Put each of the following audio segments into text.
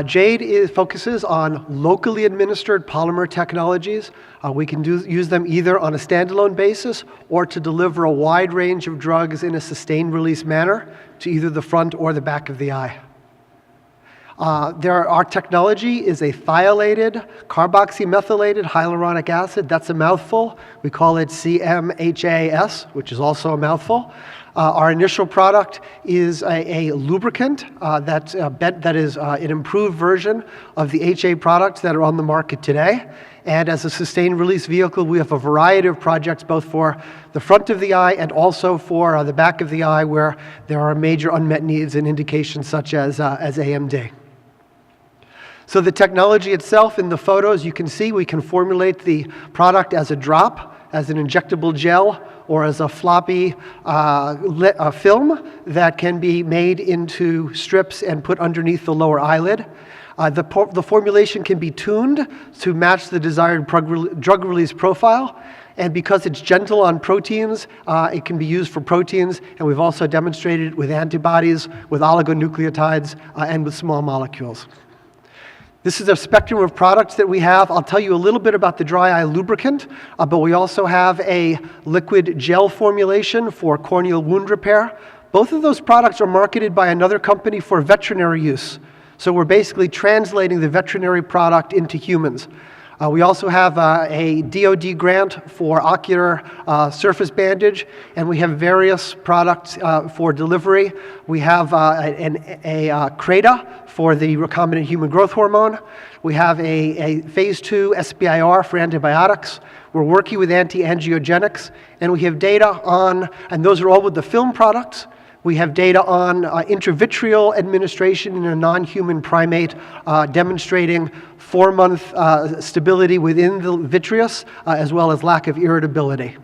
Jade focuses on locally administered polymer technologies. We can use them either on a standalone basis or to deliver a wide range of drugs in a sustained release manner to either the front or the back of the eye. Our technology is a thiolated, carboxymethylated hyaluronic acid. That's a mouthful. We call it CMHA-S, which is also a mouthful. Our initial product is a lubricant that is an improved version of the HA products that are on the market today. And as a sustained release vehicle, we have a variety of projects both for the front of the eye and also for the back of the eye where there are major unmet needs and indications such as AMD. So the technology itself, in the photos you can see, we can formulate the product as a drop, as an injectable gel, or as a floppy film that can be made into strips and put underneath the lower eyelid. The formulation can be tuned to match the desired drug release profile. And because it's gentle on proteins, it can be used for proteins. And we've also demonstrated it with antibodies, with oligonucleotides, and with small molecules. This is a spectrum of products that we have. I'll tell you a little bit about the dry eye lubricant, but we also have a liquid gel formulation for corneal wound repair. Both of those products are marketed by another company for veterinary use. So we're basically translating the veterinary product into humans. We also have a DoD grant for ocular surface bandage, and we have various products for delivery. We have a CRADA for the recombinant human growth hormone. We have a phase 2 SBIR for antibiotics. We're working with anti-angiogenics, and we have data on, and those are all with the film products. We have data on intravitreal administration in a non-human primate demonstrating 4-month stability within the vitreous as well as lack of irritability.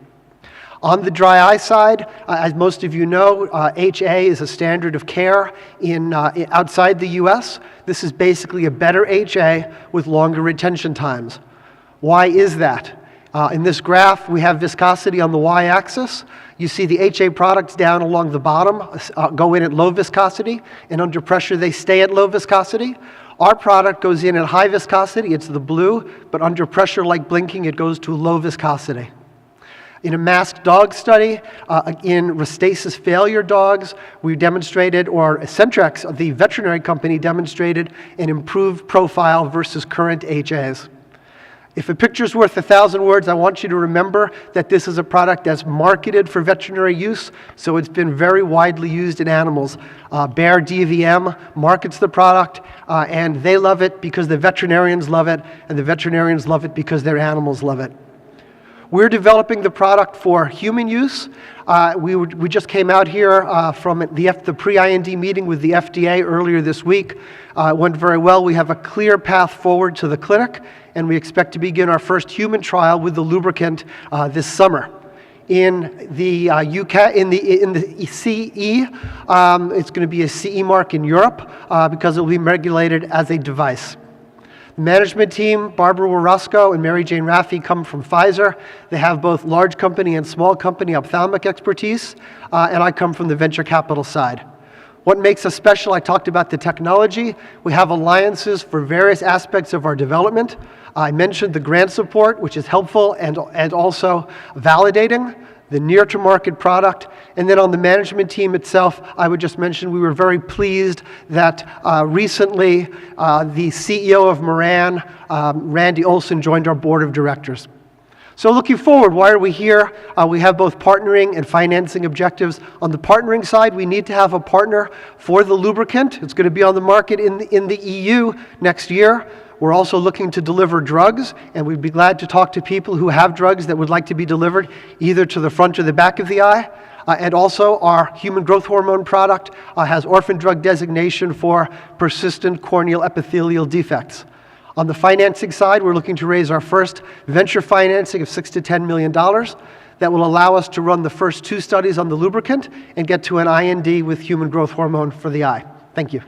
On the dry eye side, as most of you know, HA is a standard of care outside the US. This is basically a better HA with longer retention times. Why is that? In this graph, we have viscosity on the y-axis. You see the HA products down along the bottom go in at low viscosity, and under pressure they stay at low viscosity. Our product goes in at high viscosity, it's the blue, but under pressure like blinking, it goes to low viscosity. In a masked dog study, in Restasis failure dogs, we demonstrated, or Centrex, the veterinary company, demonstrated an improved profile versus current HAs. If a picture's worth 1,000 words, I want you to remember that this is a product that's marketed for veterinary use, so it's been very widely used in animals. Bayer DVM markets the product, and they love it because the veterinarians love it, and the veterinarians love it because their animals love it. We're developing the product for human use. We just came out here from the pre-IND meeting with the FDA earlier this week. It went very well. We have a clear path forward to the clinic, and we expect to begin our first human trial with the lubricant this summer. In the UK, in the CE, it's going to be a CE mark in Europe because it will be regulated as a device. The management team, Barbara Warosco and Mary Jane Raffi, come from Pfizer. They have both large company and small company ophthalmic expertise, and I come from the venture capital side. What makes us special? I talked about the technology. We have alliances for various aspects of our development. I mentioned the grant support, which is helpful and also validating the near-to-market product. And then on the management team itself, I would just mention we were very pleased that recently the CEO of Moran, Randy Olson, joined our board of directors. So looking forward, why are we here? We have both partnering and financing objectives. On the partnering side, we need to have a partner for the lubricant. It's going to be on the market in the EU next year. We're also looking to deliver drugs, and we'd be glad to talk to people who have drugs that would like to be delivered either to the front or the back of the eye. And also our human growth hormone product has orphan drug designation for persistent corneal epithelial defects. On the financing side, we're looking to raise our first venture financing of $6 to $10 million that will allow us to run the first 2 studies on the lubricant and get to an IND with human growth hormone for the eye. Thank you.